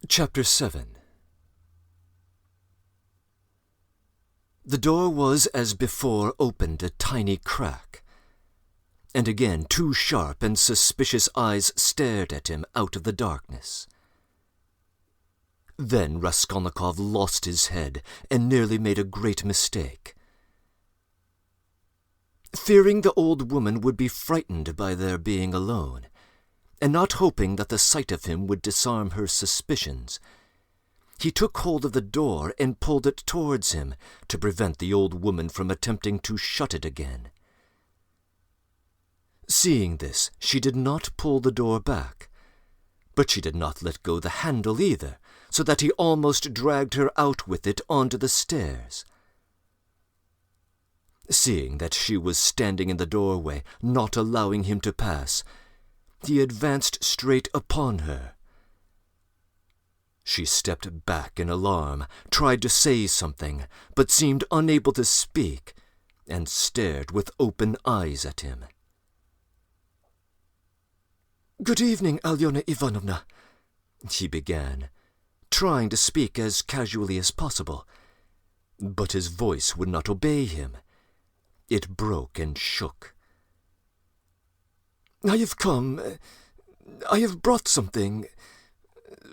Chapter 7. The door was as before opened a tiny crack, and again 2 sharp and suspicious eyes stared at him out of the darkness. Then Raskolnikov lost his head and nearly made a great mistake. Fearing the old woman would be frightened by their being alone, and not hoping that the sight of him would disarm her suspicions, he took hold of the door and pulled it towards him to prevent the old woman from attempting to shut it again. Seeing this, she did not pull the door back, but she did not let go the handle either, so that he almost dragged her out with it onto the stairs. Seeing that she was standing in the doorway, not allowing him to pass, he advanced straight upon her. She stepped back in alarm, tried to say something, but seemed unable to speak, and stared with open eyes at him. "Good evening, Alyona Ivanovna," he began, trying to speak as casually as possible, but his voice would not obey him. It broke and shook. "I have come. I have brought something.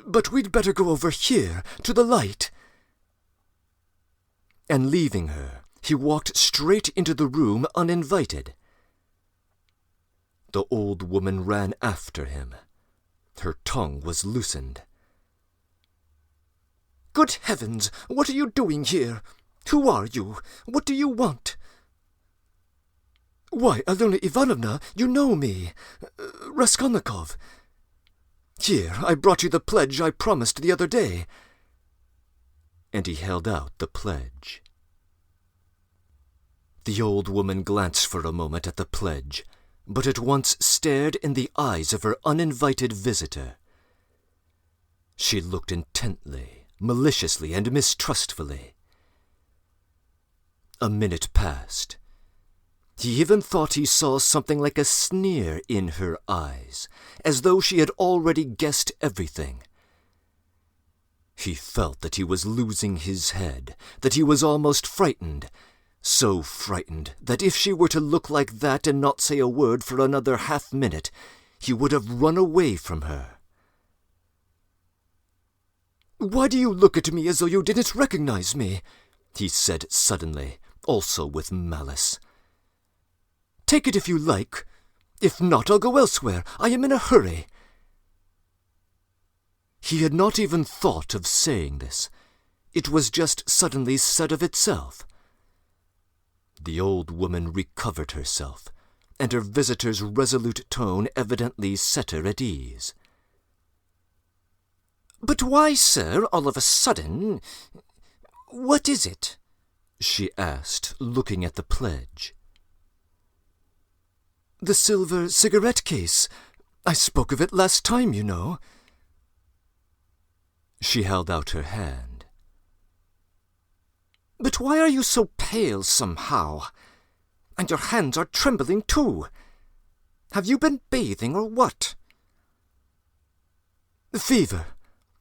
But we'd better go over here, to the light." And leaving her, he walked straight into the room uninvited. The old woman ran after him. Her tongue was loosened. "Good heavens! What are you doing here? Who are you? What do you want?" "Why, Alyona Ivanovna, you know me. Raskolnikov. Here, I brought you the pledge I promised the other day." And he held out the pledge. The old woman glanced for a moment at the pledge, but at once stared in the eyes of her uninvited visitor. She looked intently, maliciously, and mistrustfully. A minute passed. He even thought he saw something like a sneer in her eyes, as though she had already guessed everything. He felt that he was losing his head, that he was almost frightened, so frightened that if she were to look like that and not say a word for another half-minute, he would have run away from her. "Why do you look at me as though you didn't recognize me?" he said suddenly, also with malice. "Take it if you like. If not, I'll go elsewhere. I am in a hurry." He had not even thought of saying this. It was just suddenly said of itself. The old woman recovered herself, and her visitor's resolute tone evidently set her at ease. "But why, sir, all of a sudden? What is it?" she asked, looking at the pledge. "The silver cigarette case. I spoke of it last time, you know." She held out her hand. "But why are you so pale somehow? And your hands are trembling too. Have you been bathing or what?" "Fever,"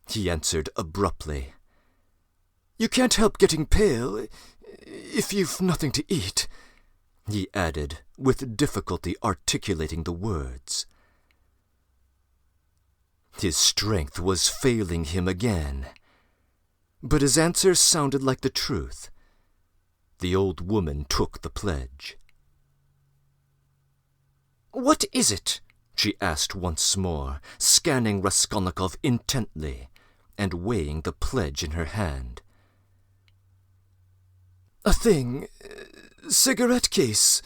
he answered abruptly. "You can't help getting pale if you've nothing to eat," he added, with difficulty articulating the words. His strength was failing him again, but his answer sounded like the truth. The old woman took the pledge. "What is it?" she asked once more, scanning Raskolnikov intently and weighing the pledge in her hand. "A thing. Cigarette case.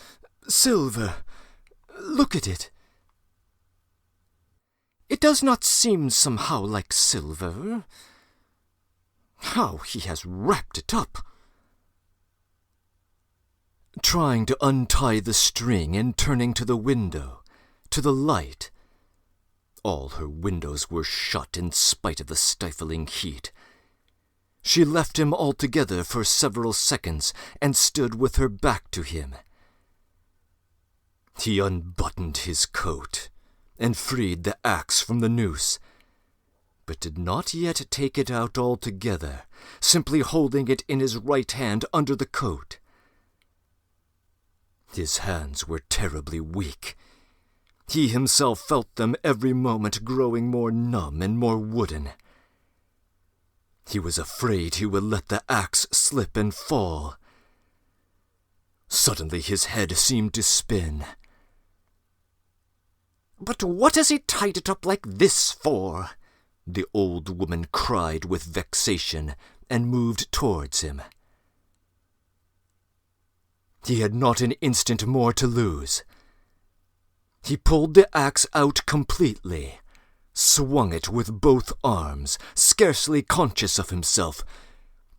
Silver. Look at it." "It does not seem somehow like silver. How he has wrapped it up!" Trying to untie the string and turning to the window, to the light. All her windows were shut in spite of the stifling heat. She left him altogether for several seconds and stood with her back to him. He unbuttoned his coat and freed the axe from the noose. but did not yet take it out altogether, simply holding it in his right hand under the coat. His hands were terribly weak. He himself felt them every moment growing more numb and more wooden. He was afraid he would let the axe slip and fall. Suddenly his head seemed to spin. "But what has he tied it up like this for?" the old woman cried with vexation, and moved towards him. He had not an instant more to lose. He pulled the axe out completely, swung it with both arms, scarcely conscious of himself,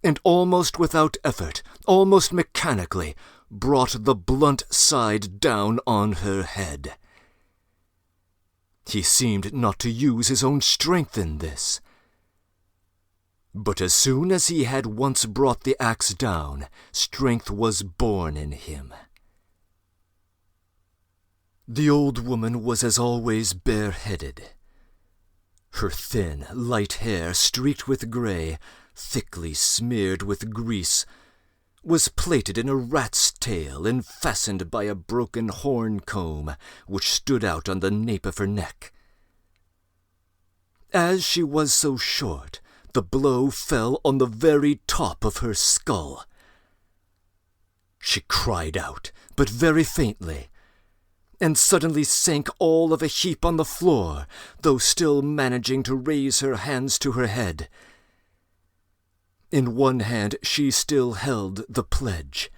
and almost without effort, almost mechanically, brought the blunt side down on her head. He seemed not to use his own strength in this. But as soon as he had once brought the axe down, strength was born in him. The old woman was as always bareheaded. Her thin, light hair, streaked with gray, thickly smeared with grease, was plaited in a rat's tail and fastened by a broken horn comb which stood out on the nape of her neck. As she was so short, the blow fell on the very top of her skull. She cried out, but very faintly, and suddenly sank all of a heap on the floor, though still managing to raise her hands to her head. In one hand she still held the pledge.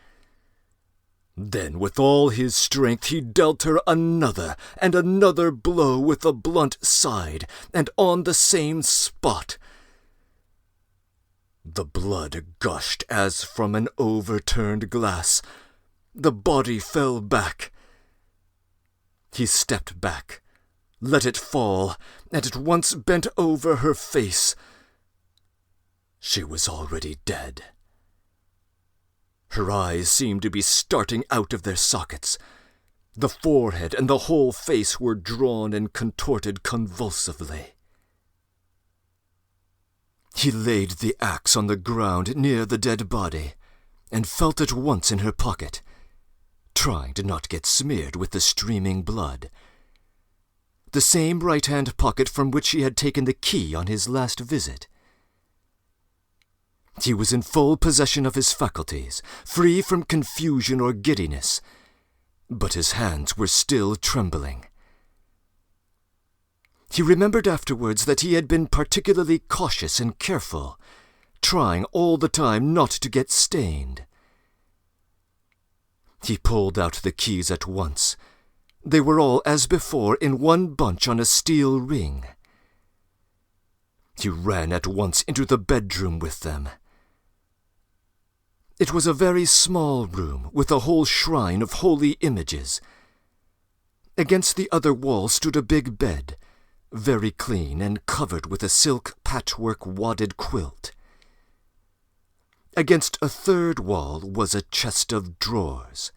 Then with all his strength he dealt her another and another blow with the blunt side, and on the same spot. The blood gushed as from an overturned glass. The body fell back. He stepped back, let it fall, and at once bent over her face. She was already dead. Her eyes seemed to be starting out of their sockets. The forehead and the whole face were drawn and contorted convulsively. He laid the axe on the ground near the dead body, and felt at once in her pocket, trying to not get smeared with the streaming blood. The same right-hand pocket from which he had taken the key on his last visit. He was in full possession of his faculties, free from confusion or giddiness, but his hands were still trembling. He remembered afterwards that he had been particularly cautious and careful, trying all the time not to get stained. He pulled out the keys at once. They were all, as before, in one bunch on a steel ring. He ran at once into the bedroom with them. It was a very small room, with a whole shrine of holy images. Against the other wall stood a big bed, very clean and covered with a silk patchwork wadded quilt. Against a third wall was a chest of drawers.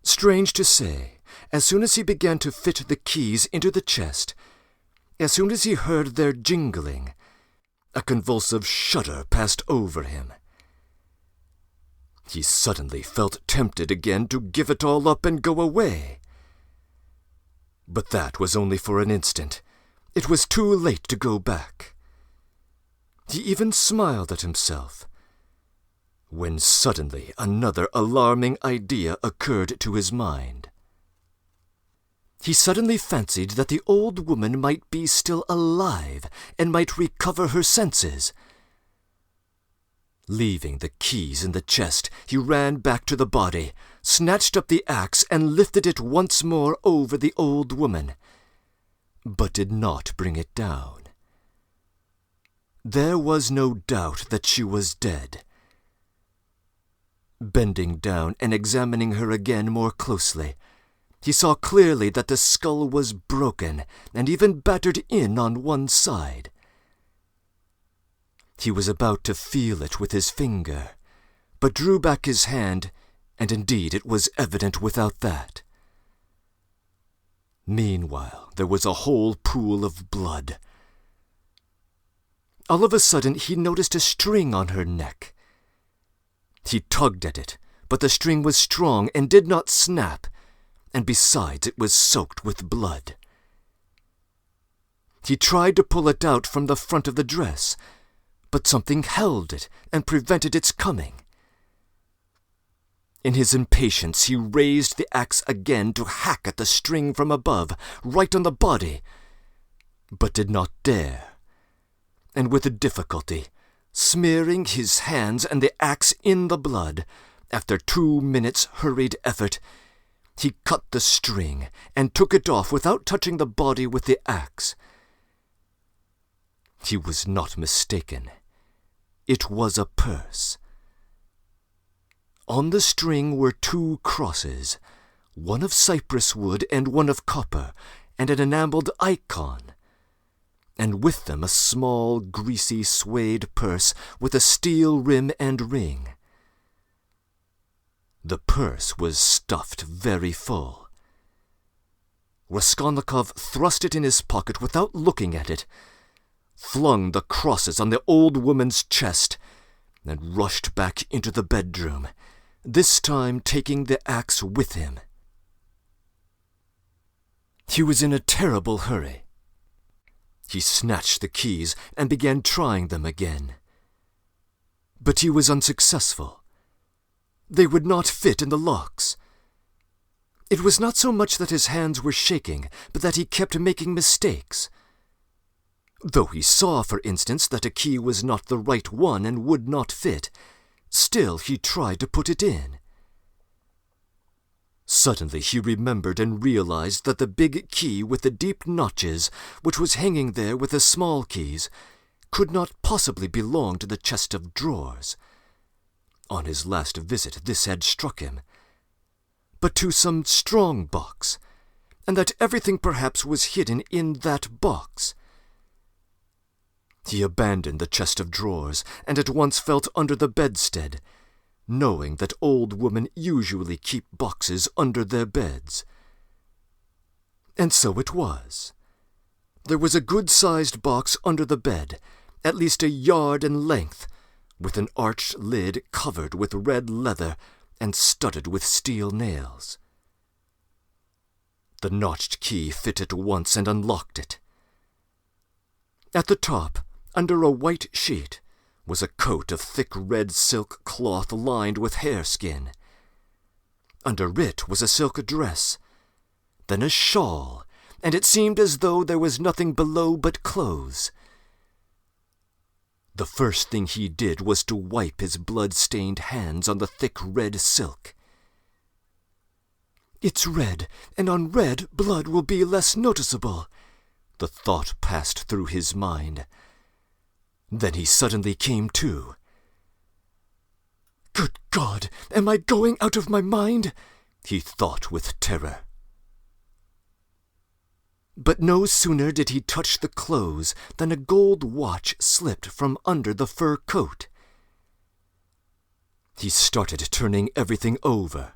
Strange to say, as soon as he began to fit the keys into the chest, as soon as he heard their jingling, a convulsive shudder passed over him. He suddenly felt tempted again to give it all up and go away. But that was only for an instant. It was too late to go back. He even smiled at himself, when suddenly another alarming idea occurred to his mind. He suddenly fancied that the old woman might be still alive and might recover her senses. Leaving the keys in the chest, he ran back to the body, snatched up the axe, and lifted it once more over the old woman, but did not bring it down. There was no doubt that she was dead. Bending down and examining her again more closely, he saw clearly that the skull was broken and even battered in on one side. He was about to feel it with his finger, but drew back his hand, and indeed it was evident without that. Meanwhile there was a whole pool of blood, All of a sudden he noticed a string on her neck. He tugged at it, but the string was strong and did not snap, and besides it was soaked with blood. He tried to pull it out from the front of the dress, but something held it and prevented its coming. In his impatience he raised the axe again to hack at the string from above, right on the body, but did not dare, and with difficulty, smearing his hands and the axe in the blood, after 2 minutes' hurried effort, he cut the string and took it off without touching the body with the axe. He was not mistaken. It was a purse. On the string were 2 crosses, one of cypress wood and one of copper, and an enameled icon, and with them a small, greasy suede purse with a steel rim and ring. The purse was stuffed very full. Raskolnikov thrust it in his pocket without looking at it, flung the crosses on the old woman's chest, and rushed back into the bedroom, this time taking the axe with him. He was in a terrible hurry. He snatched the keys and began trying them again. But he was unsuccessful. They would not fit in the locks. It was not so much that his hands were shaking, but that he kept making mistakes. Though he saw, for instance, that a key was not the right one and would not fit, still he tried to put it in. Suddenly he remembered and realized that the big key with the deep notches, which was hanging there with the small keys, could not possibly belong to the chest of drawers. On his last visit this had struck him, but to some strong box, and that everything perhaps was hidden in that box. He abandoned the chest of drawers, and at once felt under the bedstead, knowing that old women usually keep boxes under their beds. And so it was. There was a good-sized box under the bed, at least 1 yard in length, with an arched lid covered with red leather and studded with steel nails. The notched key fit at once and unlocked it. At the top, under a white sheet, was a coat of thick red silk cloth lined with hareskin. Under it was a silk dress, then a shawl, and it seemed as though there was nothing below but clothes. The first thing he did was to wipe his blood-stained hands on the thick red silk. "It's red, and on red blood will be less noticeable," the thought passed through his mind. Then he suddenly came to. "Good God, am I going out of my mind?" he thought with terror. But no sooner did he touch the clothes than a gold watch slipped from under the fur coat. He started turning everything over.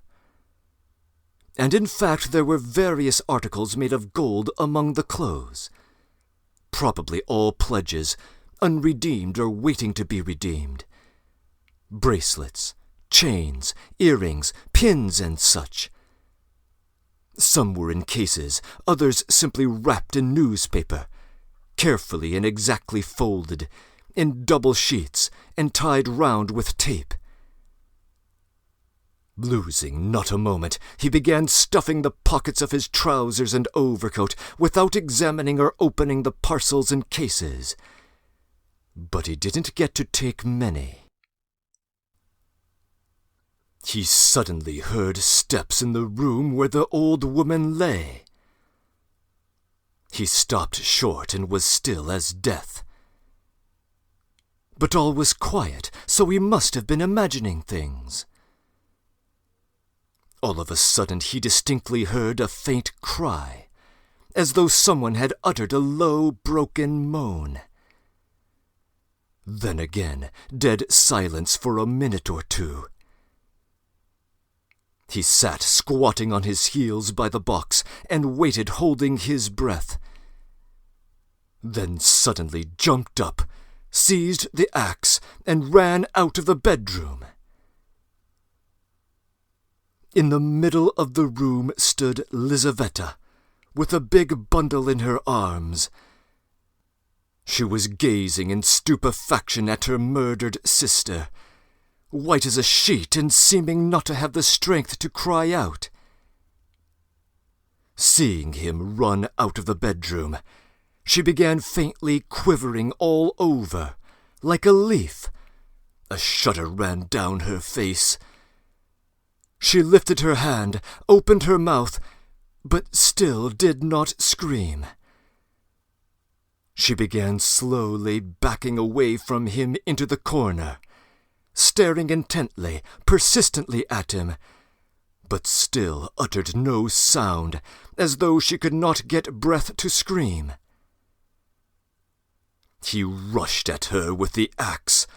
And in fact there were various articles made of gold among the clothes. Probably all pledges, unredeemed or waiting to be redeemed. Bracelets, chains, earrings, pins, and such. Some were in cases, others simply wrapped in newspaper, carefully and exactly folded, in double sheets, and tied round with tape. Losing not a moment, he began stuffing the pockets of his trousers and overcoat without examining or opening the parcels and cases. But he didn't get to take many. He suddenly heard steps in the room where the old woman lay. He stopped short and was still as death. But all was quiet, so he must have been imagining things. All of a sudden he distinctly heard a faint cry, as though someone had uttered a low, broken moan. Then again, dead silence for a minute or two. He sat squatting on his heels by the box and waited, holding his breath. Then suddenly jumped up, seized the axe, and ran out of the bedroom. In the middle of the room stood Lizaveta, with a big bundle in her arms. She was gazing in stupefaction at her murdered sister, white as a sheet and seeming not to have the strength to cry out. Seeing him run out of the bedroom, she began faintly quivering all over, like a leaf. A shudder ran down her face. She lifted her hand, opened her mouth, but still did not scream. She began slowly backing away from him into the corner, staring intently, persistently at him, but still uttered no sound, as though she could not get breath to scream. He rushed at her with the axe.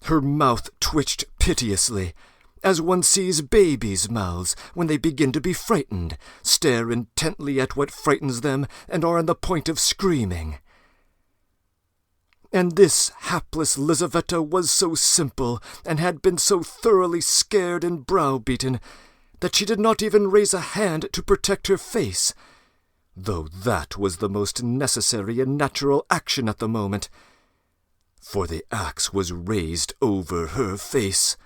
Her mouth twitched piteously, as one sees babies' mouths when they begin to be frightened, stare intently at what frightens them, and are on the point of screaming. And this hapless Lizaveta was so simple, and had been so thoroughly scared and browbeaten, that she did not even raise a hand to protect her face, though that was the most necessary and natural action at the moment, for the axe was raised over her face.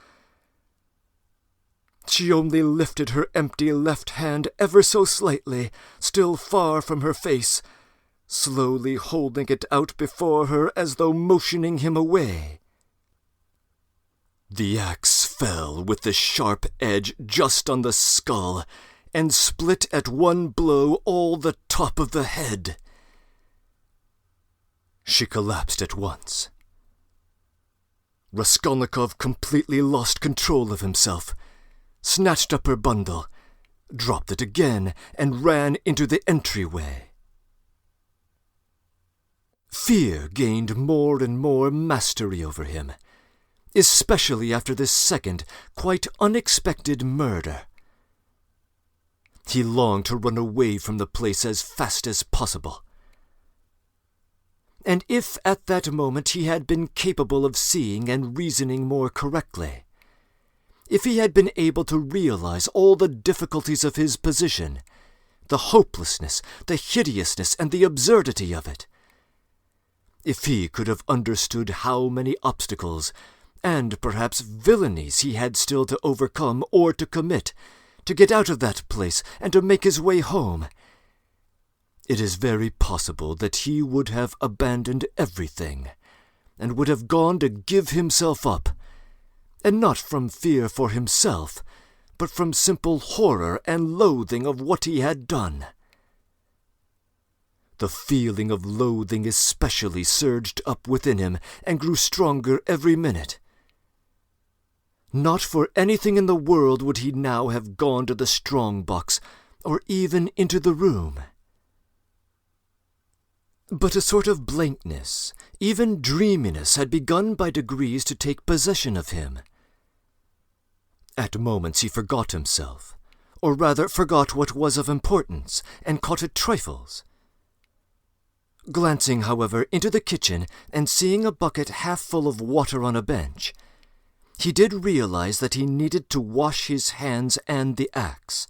She only lifted her empty left hand ever so slightly, still far from her face, slowly holding it out before her as though motioning him away. The axe fell with the sharp edge just on the skull, and split at one blow all the top of the head. She collapsed at once. Raskolnikov completely lost control of himself, snatched up her bundle, dropped it again, and ran into the entryway. Fear gained more and more mastery over him, especially after this second, quite unexpected murder. He longed to run away from the place as fast as possible. And if at that moment he had been capable of seeing and reasoning more correctly, if he had been able to realize all the difficulties of his position, the hopelessness, the hideousness, and the absurdity of it, if he could have understood how many obstacles, and perhaps villainies he had still to overcome or to commit, to get out of that place and to make his way home, it is very possible that he would have abandoned everything, and would have gone to give himself up, and not from fear for himself, but from simple horror and loathing of what he had done. The feeling of loathing especially surged up within him and grew stronger every minute. Not for anything in the world would he now have gone to the strong box, or even into the room. But a sort of blankness, even dreaminess, had begun by degrees to take possession of him. At moments he forgot himself, or rather forgot what was of importance, and caught at trifles. Glancing, however, into the kitchen and seeing a bucket half full of water on a bench, he did realize that he needed to wash his hands and the axe.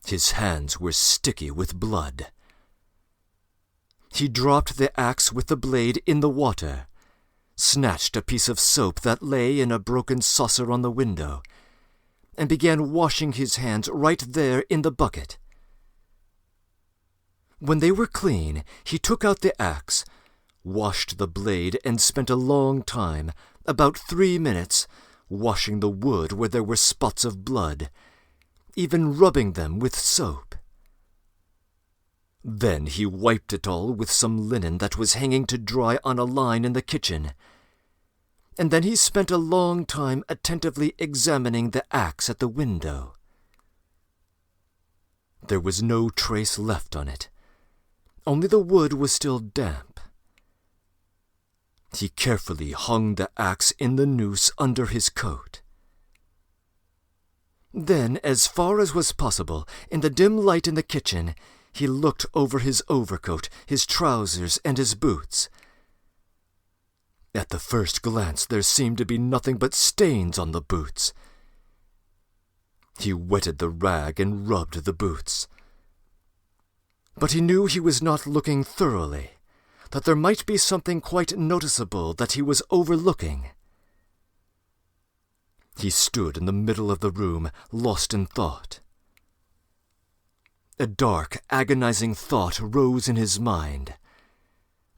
His hands were sticky with blood. He dropped the axe with the blade in the water, snatched a piece of soap that lay in a broken saucer on the window, and began washing his hands right there in the bucket. When they were clean, he took out the axe, washed the blade, and spent a long time, about 3 minutes, washing the wood where there were spots of blood, even rubbing them with soap. Then he wiped it all with some linen that was hanging to dry on a line in the kitchen, and then he spent a long time attentively examining the axe at the window. There was no trace left on it. Only the wood was still damp. He carefully hung the axe in the noose under his coat. Then, as far as was possible, in the dim light in the kitchen, he looked over his overcoat, his trousers, and his boots. At the first glance there seemed to be nothing but stains on the boots. He wetted the rag and rubbed the boots. But he knew he was not looking thoroughly, that there might be something quite noticeable that he was overlooking. He stood in the middle of the room, lost in thought. A dark, agonizing thought rose in his mind.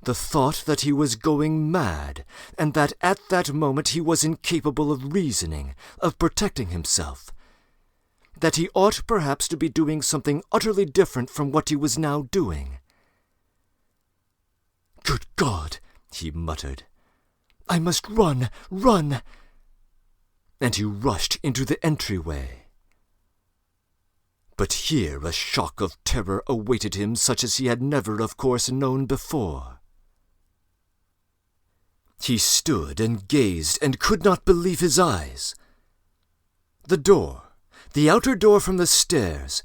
The thought that he was going mad, and that at that moment he was incapable of reasoning, of protecting himself. That he ought perhaps to be doing something utterly different from what he was now doing. "Good God," he muttered. "I must run, run!" And he rushed into the entryway. But here a shock of terror awaited him such as he had never, of course, known before. He stood and gazed and could not believe his eyes. The door, the outer door from the stairs,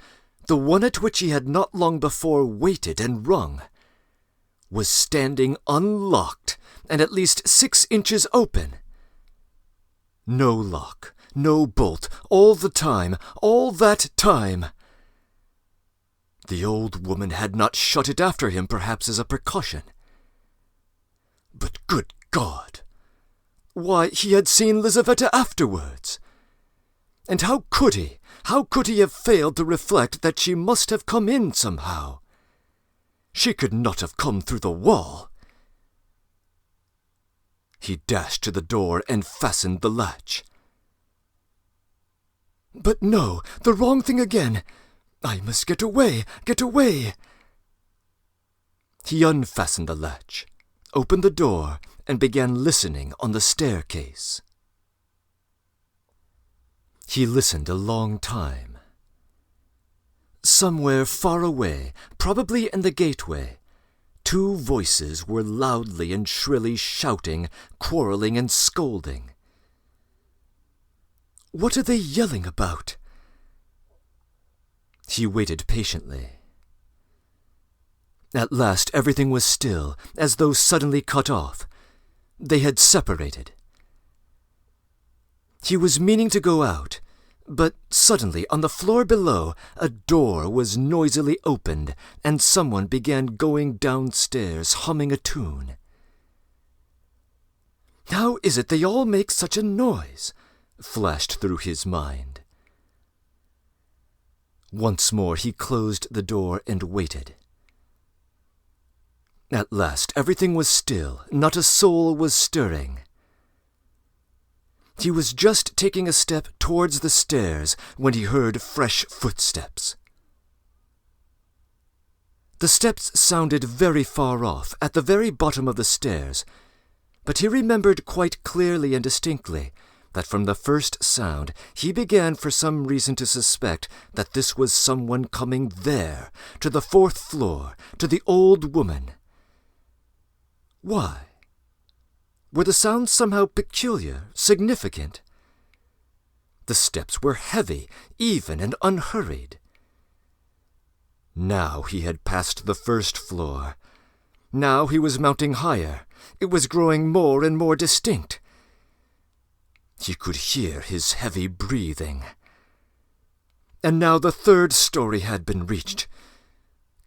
the one at which he had not long before waited and rung, was standing unlocked and at least 6 inches open. No lock, no bolt, all the time, all that time. The old woman had not shut it after him, perhaps as a precaution. But good God! Why, he had seen Lizaveta afterwards. And how could he have failed to reflect that she must have come in somehow? She could not have come through the wall. He dashed to the door and fastened the latch. But no, the wrong thing again. I must get away, get away. He unfastened the latch, opened the door, and began listening on the staircase. He listened a long time. Somewhere far away, probably in the gateway, 2 voices were loudly and shrilly shouting, quarreling and scolding. What are they yelling about? He waited patiently. At last everything was still, as though suddenly cut off. They had separated. He was meaning to go out, but suddenly on the floor below a door was noisily opened, and someone began going downstairs, humming a tune. "How is it they all make such a noise?" flashed through his mind. Once more he closed the door and waited. At last everything was still, not a soul was stirring. He was just taking a step towards the stairs when he heard fresh footsteps. The steps sounded very far off, at the very bottom of the stairs, but he remembered quite clearly and distinctly that from the first sound he began for some reason to suspect that this was someone coming there, to the 4th floor, to the old woman. Why? Were the sounds somehow peculiar, significant? The steps were heavy, even, and unhurried. Now he had passed the 1st floor. Now he was mounting higher. It was growing more and more distinct. He could hear his heavy breathing. And now the 3rd story had been reached.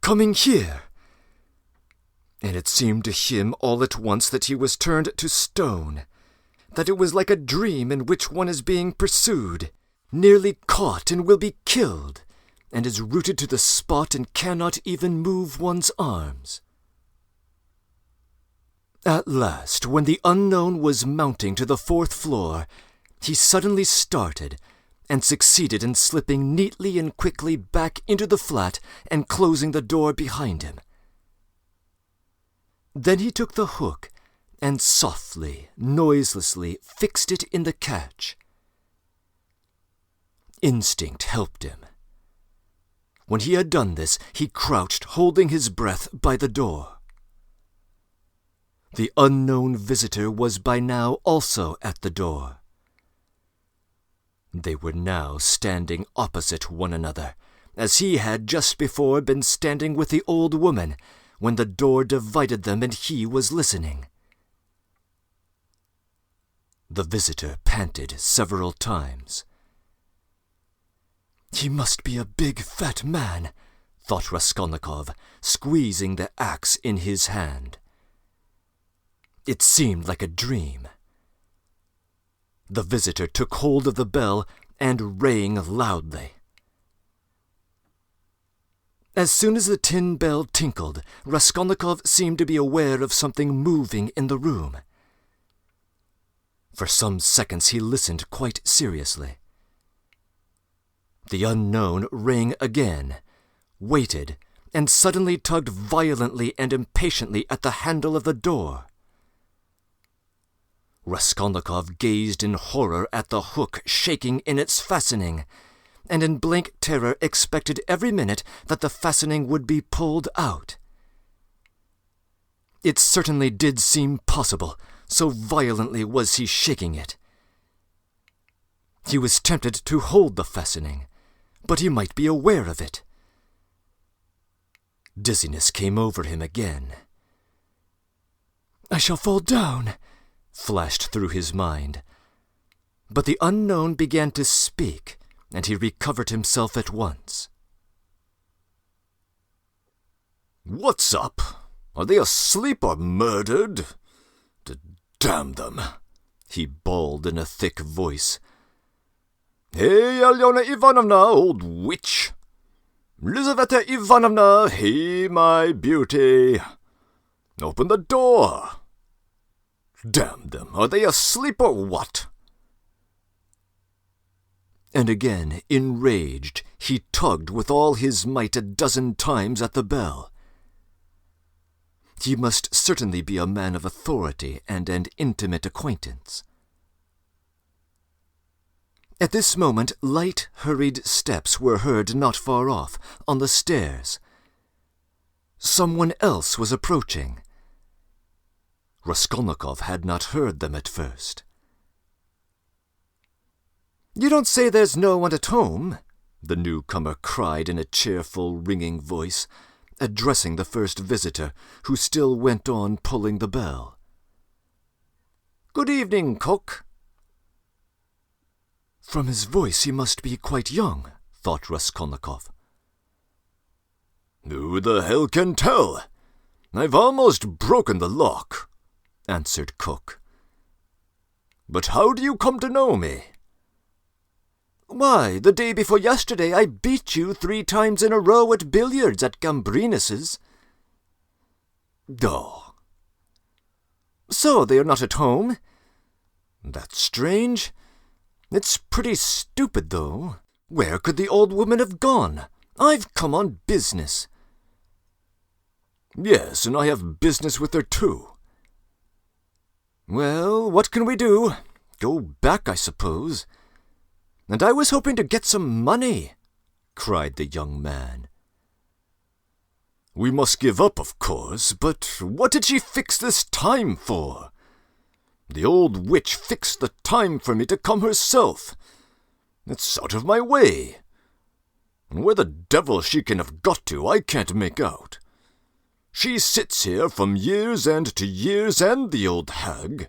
Coming here! And it seemed to him all at once that he was turned to stone, that it was like a dream in which one is being pursued, nearly caught and will be killed, and is rooted to the spot and cannot even move one's arms. At last, when the unknown was mounting to the 4th floor, he suddenly started, and succeeded in slipping neatly and quickly back into the flat and closing the door behind him. Then he took the hook and softly, noiselessly fixed it in the catch. Instinct helped him. When he had done this, he crouched, holding his breath, by the door. The unknown visitor was by now also at the door. They were now standing opposite one another, as he had just before been standing with the old woman, when the door divided them and he was listening. The visitor panted several times. "He must be a big, fat man," thought Raskolnikov, squeezing the axe in his hand. It seemed like a dream. The visitor took hold of the bell and rang loudly. As soon as the tin bell tinkled, Raskolnikov seemed to be aware of something moving in the room. For some seconds he listened quite seriously. The unknown rang again, waited, and suddenly tugged violently and impatiently at the handle of the door. Raskolnikov gazed in horror at the hook shaking in its fastening, and in blank terror expected every minute that the fastening would be pulled out. It certainly did seem possible, so violently was he shaking it. He was tempted to hold the fastening, but he might be aware of it. Dizziness came over him again. "I shall fall down," flashed through his mind. But the unknown began to speak, and he recovered himself at once. "What's up? Are they asleep or murdered? Damn them!" he bawled in a thick voice. "Hey, Alyona Ivanovna, old witch! Lizaveta Ivanovna, hey, my beauty! Open the door! Damn them, are they asleep or what?" And again, enraged, he tugged with all his might a dozen times at the bell. He must certainly be a man of authority and an intimate acquaintance. At this moment, light, hurried steps were heard not far off, on the stairs. Someone else was approaching. Raskolnikov had not heard them at first. "You don't say there's no one at home?" the newcomer cried in a cheerful, ringing voice, addressing the first visitor, who still went on pulling the bell. "Good evening, cook." From his voice he must be quite young, thought Raskolnikov. "Who the hell can tell? I've almost broken the lock," answered Cook. "But how do you come to know me?" "Why, the day before yesterday I beat you 3 times in a row at billiards at Gambrinus's." "Oh." "So they are not at home? That's strange. It's pretty stupid, though. Where could the old woman have gone? I've come on business." "Yes, and I have business with her, too." "Well, what can we do? Go back, I suppose. And I was hoping to get some money," cried the young man. "We must give up, of course, but what did she fix this time for? The old witch fixed the time for me to come herself. It's out of my way. And where the devil she can have got to, I can't make out. She sits here from year's end to year's end, the old hag.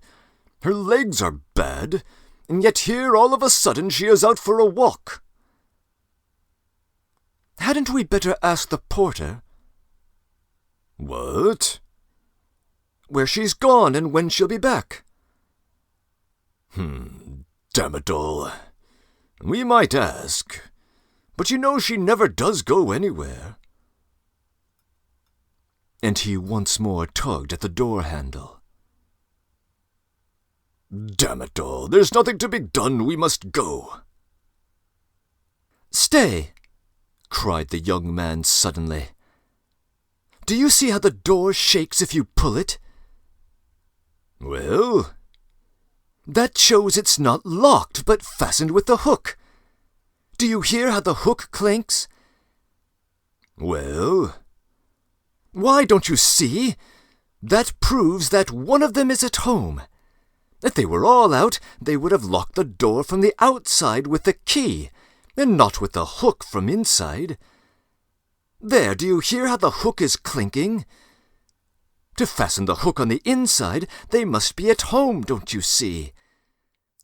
Her legs are bad, and yet here all of a sudden she is out for a walk." "Hadn't we better ask the porter?" "What?" "Where she's gone and when she'll be back." Damn it all. We might ask, but you know she never does go anywhere." And he once more tugged at the door handle. "Damn it all, there's nothing to be done, we must go." "Stay!" cried the young man suddenly. "Do you see how the door shakes if you pull it?" "Well?" "That shows it's not locked, but fastened with the hook. Do you hear how the hook clanks?" "Well?" "Why, don't you see? That proves that one of them is at home. If they were all out, they would have locked the door from the outside with the key, and not with the hook from inside. There, do you hear how the hook is clinking? To fasten the hook on the inside, they must be at home, don't you see?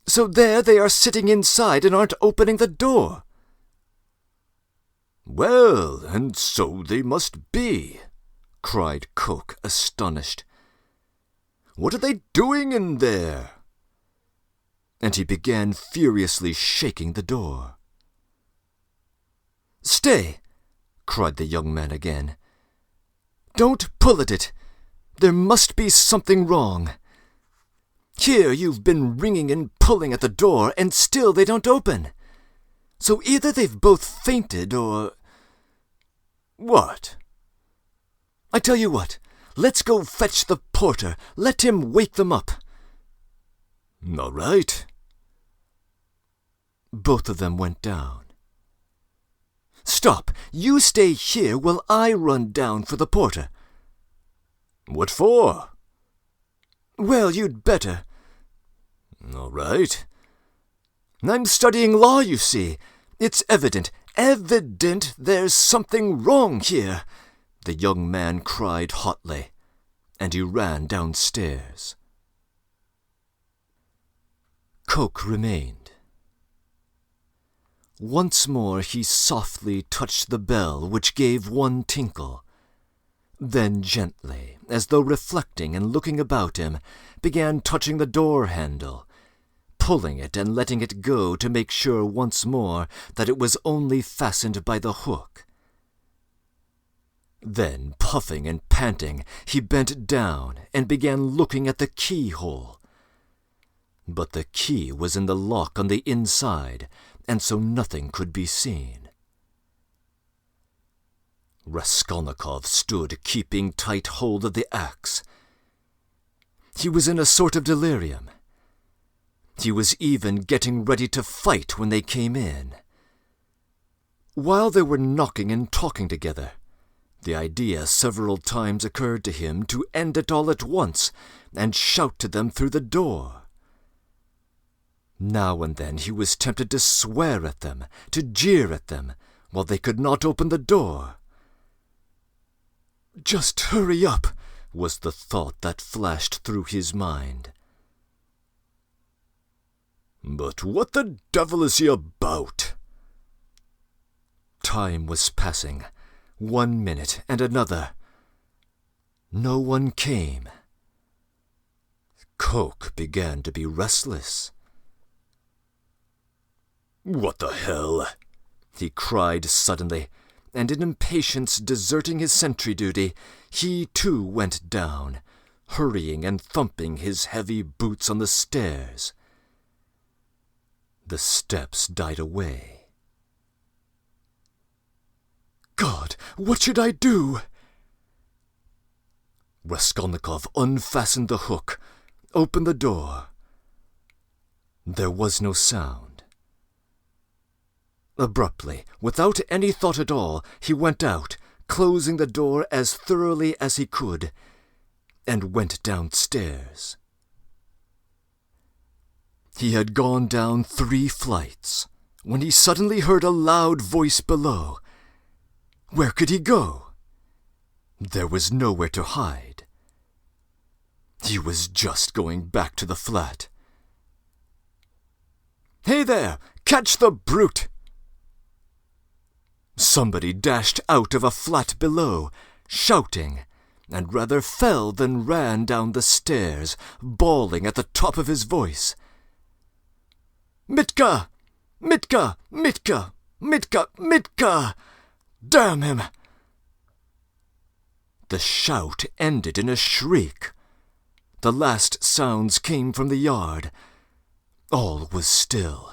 So there they are sitting inside and aren't opening the door." "Well, and so they must be," cried Cook, astonished. "What are they doing in there?" And he began furiously shaking the door. "Stay!" cried the young man again. "Don't pull at it. There must be something wrong. Here you've been ringing and pulling at the door, and still they don't open. So either they've both fainted or—" "What?" "I tell you what, let's go fetch the porter. Let him wake them up." "All right." Both of them went down. "Stop! You stay here while I run down for the porter." "What for?" "Well, you'd better." "All right." "I'm studying law, you see. It's evident there's something wrong here," the young man cried hotly, and he ran downstairs. Coke remained. Once more he softly touched the bell, which gave one tinkle. Then gently, as though reflecting and looking about him, began touching the door handle, pulling it and letting it go to make sure once more that it was only fastened by the hook. Then, puffing and panting, he bent down and began looking at the keyhole. But the key was in the lock on the inside, and so nothing could be seen. Raskolnikov stood keeping tight hold of the axe. He was in a sort of delirium. He was even getting ready to fight when they came in. While they were knocking and talking together, the idea several times occurred to him to end it all at once and shout to them through the door. Now and then he was tempted to swear at them, to jeer at them, while they could not open the door. "Just hurry up," was the thought that flashed through his mind. "But what the devil is he about?" Time was passing, 1 minute and another. No one came. Coke began to be restless. "What the hell?" he cried suddenly, and in impatience deserting his sentry duty, he too went down, hurrying and thumping his heavy boots on the stairs. The steps died away. "God, what should I do?" Raskolnikov unfastened the hook, opened the door. There was no sound. Abruptly, without any thought at all, he went out, closing the door as thoroughly as he could, and went downstairs. He had gone down 3 flights, when he suddenly heard a loud voice below. Where could he go? There was nowhere to hide. He was just going back to the flat. "Hey there! Catch the brute!" Somebody dashed out of a flat below, shouting, and rather fell than ran down the stairs, bawling at the top of his voice. "Mitka! Mitka! Mitka! Mitka! Mitka! Damn him!" The shout ended in a shriek. The last sounds came from the yard. All was still.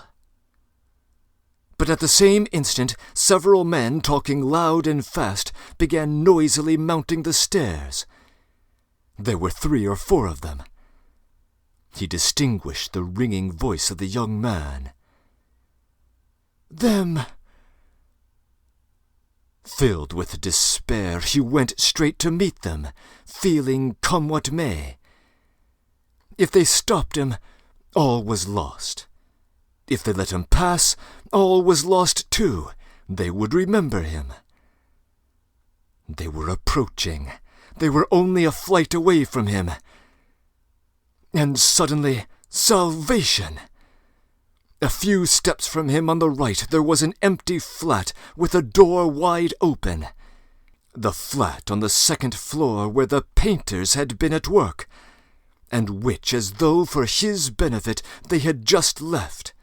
But at the same instant, several men, talking loud and fast, began noisily mounting the stairs. There were 3 or 4 of them. He distinguished the ringing voice of the young man. "Them!" Filled with despair, he went straight to meet them, feeling come what may. If they stopped him, all was lost. If they let him pass, all was lost too. They would remember him. They were approaching. They were only a flight away from him. And suddenly, salvation! A few steps from him on the right there was an empty flat with a door wide open. The flat on the second floor where the painters had been at work, and which, as though for his benefit, they had just left.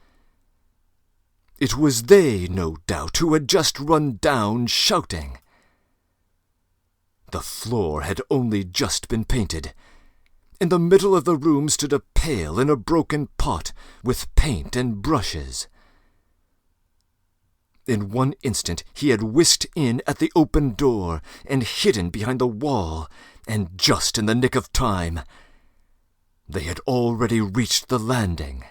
It was they, no doubt, who had just run down shouting. The floor had only just been painted. In the middle of the room stood a pail in a broken pot with paint and brushes. In one instant he had whisked in at the open door and hidden behind the wall, and just in the nick of time. They had already reached the landing.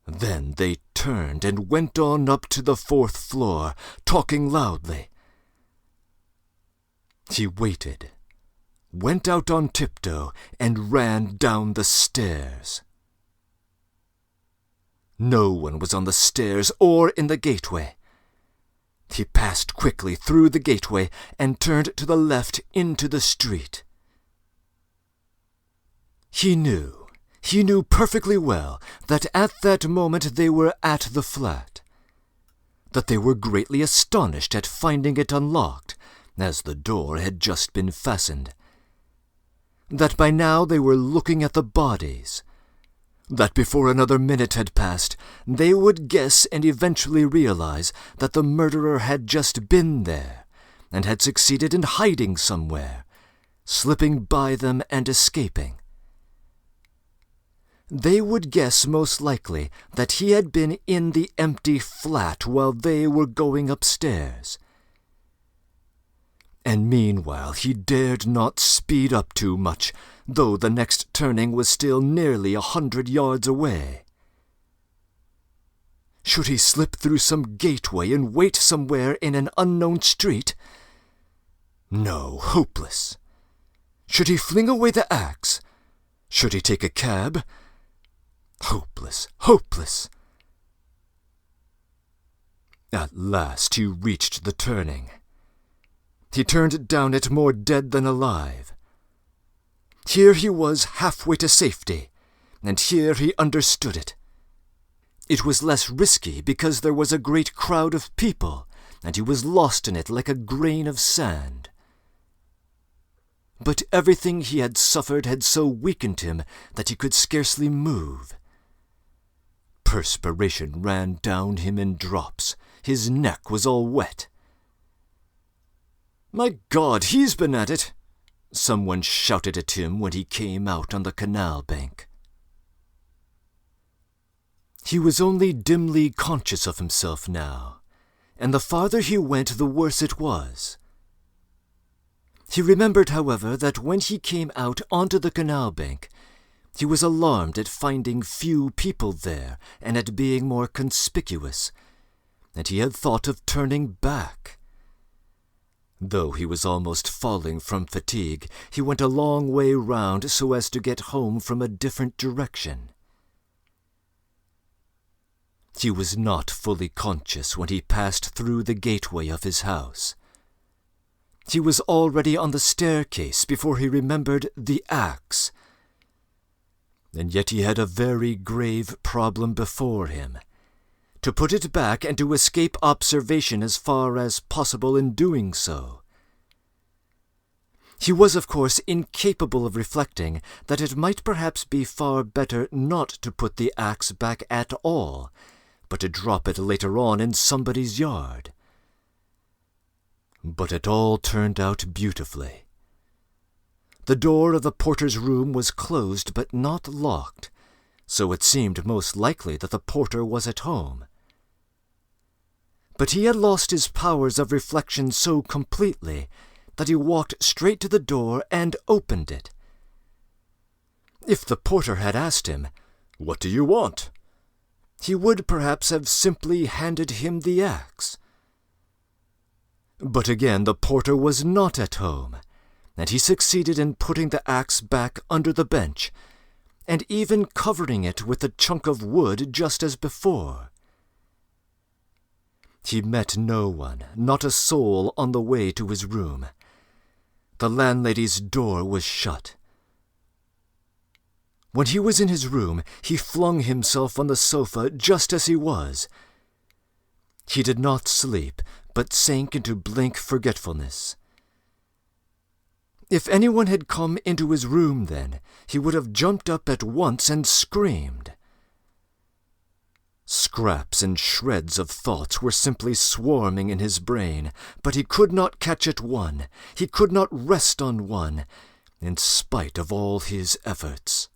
Then they turned and went on up to the fourth floor, talking loudly. He waited, went out on tiptoe, and ran down the stairs. No one was on the stairs or in the gateway. He passed quickly through the gateway and turned to the left into the street. He knew perfectly well that at that moment they were at the flat, that they were greatly astonished at finding it unlocked, as the door had just been fastened, that by now they were looking at the bodies, that before another minute had passed they would guess and eventually realize that the murderer had just been there and had succeeded in hiding somewhere, slipping by them and escaping. They would guess most likely that he had been in the empty flat while they were going upstairs. And meanwhile he dared not speed up too much, though the next turning was still nearly 100 yards away. Should he slip through some gateway and wait somewhere in an unknown street? No, hopeless. Should he fling away the axe? Should he take a cab? Hopeless, hopeless. At last he reached the turning. He turned down it more dead than alive. Here he was halfway to safety, and here he understood it. It was less risky because there was a great crowd of people, and he was lost in it like a grain of sand. But everything he had suffered had so weakened him that he could scarcely move. Perspiration ran down him in drops. His neck was all wet. "My God, he's been at it!" someone shouted at him when he came out on the canal bank. He was only dimly conscious of himself now, and the farther he went the worse it was. He remembered, however, that when he came out onto the canal bank, he was alarmed at finding few people there and at being more conspicuous, and he had thought of turning back. Though he was almost falling from fatigue, he went a long way round so as to get home from a different direction. He was not fully conscious when he passed through the gateway of his house. He was already on the staircase before he remembered the axe. And yet he had a very grave problem before him, to put it back and to escape observation as far as possible in doing so. He was, of course, incapable of reflecting that it might perhaps be far better not to put the axe back at all, but to drop it later on in somebody's yard. But it all turned out beautifully. The door of the porter's room was closed but not locked, so it seemed most likely that the porter was at home. But he had lost his powers of reflection so completely that he walked straight to the door and opened it. If the porter had asked him, "What do you want?" he would perhaps have simply handed him the axe. But again the porter was not at home, and he succeeded in putting the axe back under the bench, and even covering it with a chunk of wood just as before. He met no one, not a soul, on the way to his room. The landlady's door was shut. When he was in his room, he flung himself on the sofa just as he was. He did not sleep, but sank into blank forgetfulness. If anyone had come into his room then, he would have jumped up at once and screamed. Scraps and shreds of thoughts were simply swarming in his brain, but he could not catch at one, he could not rest on one, in spite of all his efforts.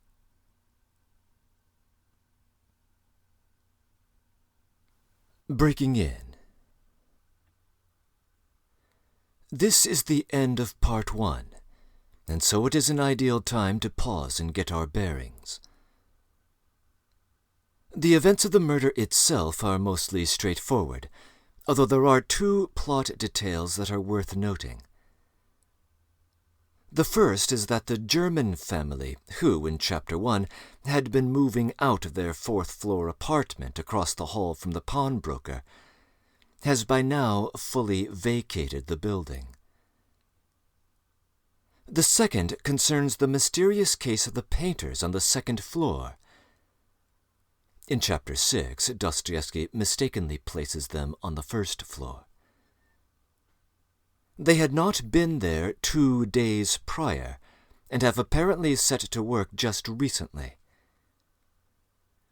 Breaking in. This is the end of part 1, and so it is an ideal time to pause and get our bearings. The events of the murder itself are mostly straightforward, although there are 2 plot details that are worth noting. The first is that the German family, who, in Chapter 1, had been moving out of their 4th-floor apartment across the hall from the pawnbroker, has by now fully vacated the building. The second concerns the mysterious case of the painters on the 2nd floor. In Chapter 6, Dostoevsky mistakenly places them on the 1st floor. They had not been there 2 days prior, and have apparently set to work just recently.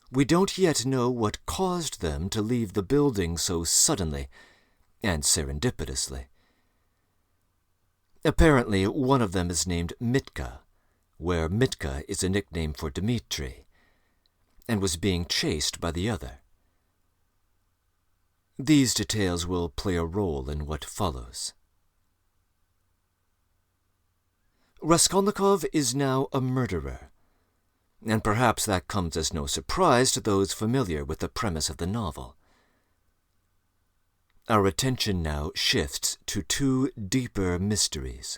We don't yet know what caused them to leave the building so suddenly and serendipitously. Apparently, one of them is named Mitka, where Mitka is a nickname for Dmitri, and was being chased by the other. These details will play a role in what follows. Raskolnikov is now a murderer, and perhaps that comes as no surprise to those familiar with the premise of the novel. Our attention now shifts to 2 deeper mysteries.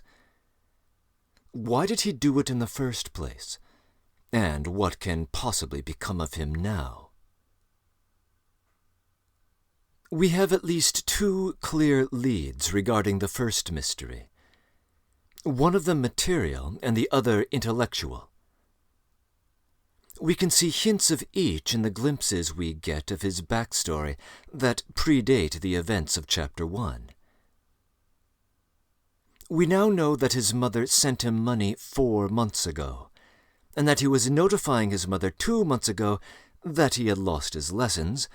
Why did he do it in the first place? And what can possibly become of him now? We have at least 2 clear leads regarding the first mystery. One of them material and the other intellectual. We can see hints of each in the glimpses we get of his backstory that predate the events of Chapter 1. We now know that his mother sent him money 4 months ago, and that he was notifying his mother 2 months ago that he had lost his lessons,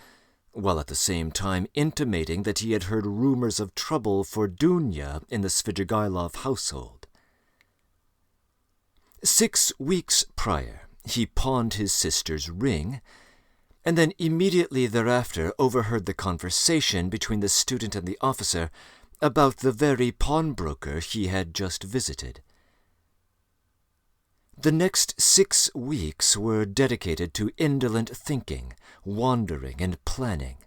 while at the same time intimating that he had heard rumors of trouble for Dunya in the Svidrigailov household. 6 weeks prior, he pawned his sister's ring, and then immediately thereafter overheard the conversation between the student and the officer about the very pawnbroker he had just visited. The next 6 weeks were dedicated to indolent thinking, wandering, and planning.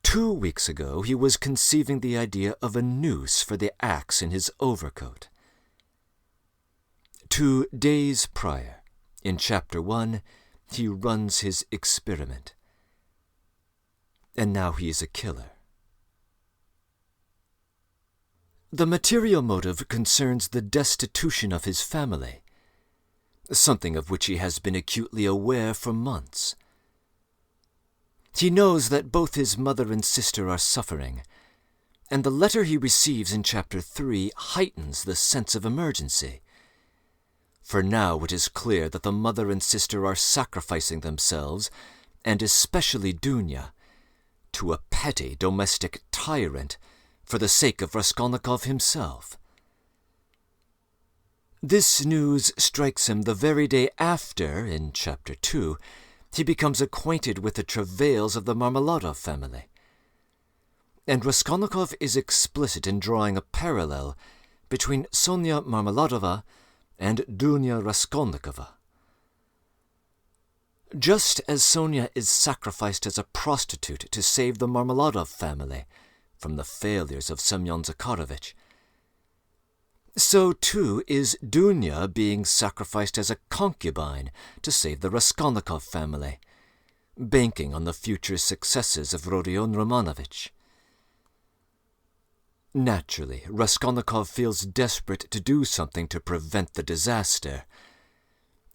2 weeks ago he was conceiving the idea of a noose for the axe in his overcoat. 2 days prior, in Chapter 1, he runs his experiment. And now he is a killer. The material motive concerns the destitution of his family, something of which he has been acutely aware for months. He knows that both his mother and sister are suffering, and the letter he receives in Chapter 3 heightens the sense of emergency. For now it is clear that the mother and sister are sacrificing themselves, and especially Dunya, to a petty domestic tyrant for the sake of Raskolnikov himself. This news strikes him the very day after, in Chapter 2, he becomes acquainted with the travails of the Marmeladov family. And Raskolnikov is explicit in drawing a parallel between Sonia Marmeladova and Dunya Raskolnikova. Just as Sonia is sacrificed as a prostitute to save the Marmeladov family from the failures of Semyon Zakharovich, so too is Dunya being sacrificed as a concubine to save the Raskolnikov family, banking on the future successes of Rodion Romanovich. Naturally, Raskolnikov feels desperate to do something to prevent the disaster,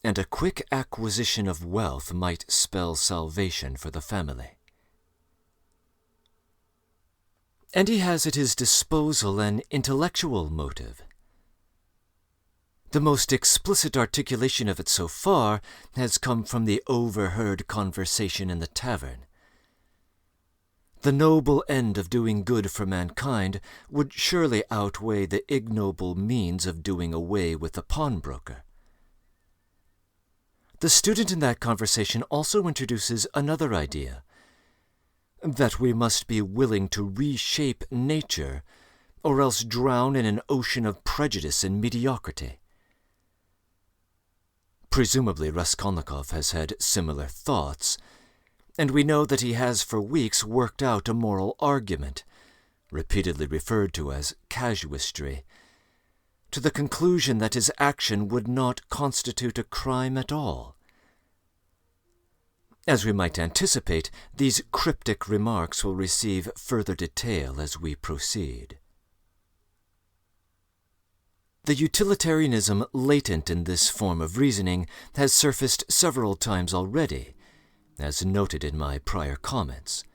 and a quick acquisition of wealth might spell salvation for the family. And he has at his disposal an intellectual motive. The most explicit articulation of it so far has come from the overheard conversation in the tavern. The noble end of doing good for mankind would surely outweigh the ignoble means of doing away with the pawnbroker. The student in that conversation also introduces another idea, that we must be willing to reshape nature, or else drown in an ocean of prejudice and mediocrity. Presumably Raskolnikov has had similar thoughts, and we know that he has for weeks worked out a moral argument, repeatedly referred to as casuistry, to the conclusion that his action would not constitute a crime at all. As we might anticipate, these cryptic remarks will receive further detail as we proceed. The utilitarianism latent in this form of reasoning has surfaced several times already, as noted in my prior comments.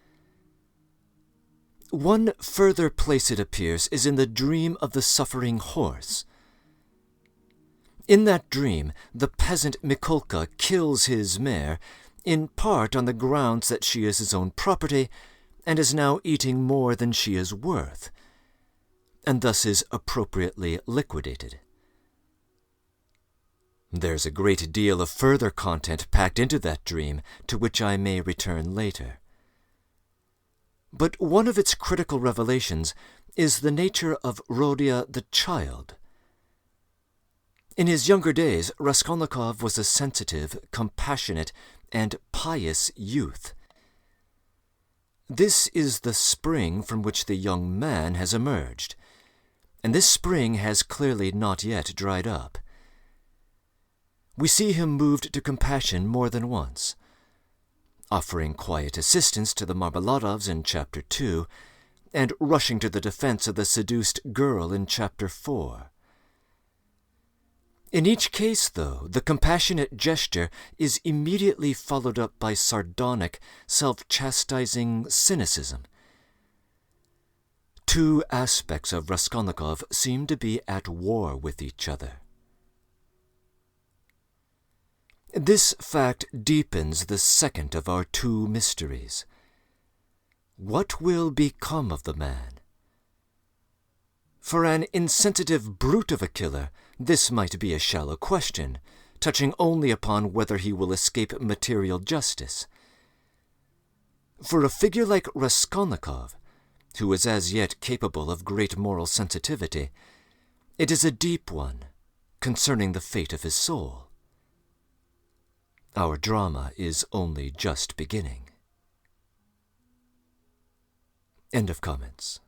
One further place it appears is in the dream of the suffering horse. In that dream, the peasant Mikolka kills his mare, in part on the grounds that she is his own property and is now eating more than she is worth, and thus is appropriately liquidated. There's a great deal of further content packed into that dream, to which I may return later. But one of its critical revelations is the nature of Rodya the child. In his younger days, Raskolnikov was a sensitive, compassionate, and pious youth. This is the spring from which the young man has emerged, and this spring has clearly not yet dried up. We see him moved to compassion more than once, offering quiet assistance to the Marmeladovs in Chapter 2, and rushing to the defense of the seduced girl in Chapter 4. In each case, though, the compassionate gesture is immediately followed up by sardonic, self-chastising cynicism. Two aspects of Raskolnikov seem to be at war with each other. This fact deepens the second of our two mysteries. What will become of the man? For an insensitive brute of a killer, this might be a shallow question, touching only upon whether he will escape material justice. For a figure like Raskolnikov, who is as yet capable of great moral sensitivity, it is a deep one, concerning the fate of his soul. Our drama is only just beginning. End of comments.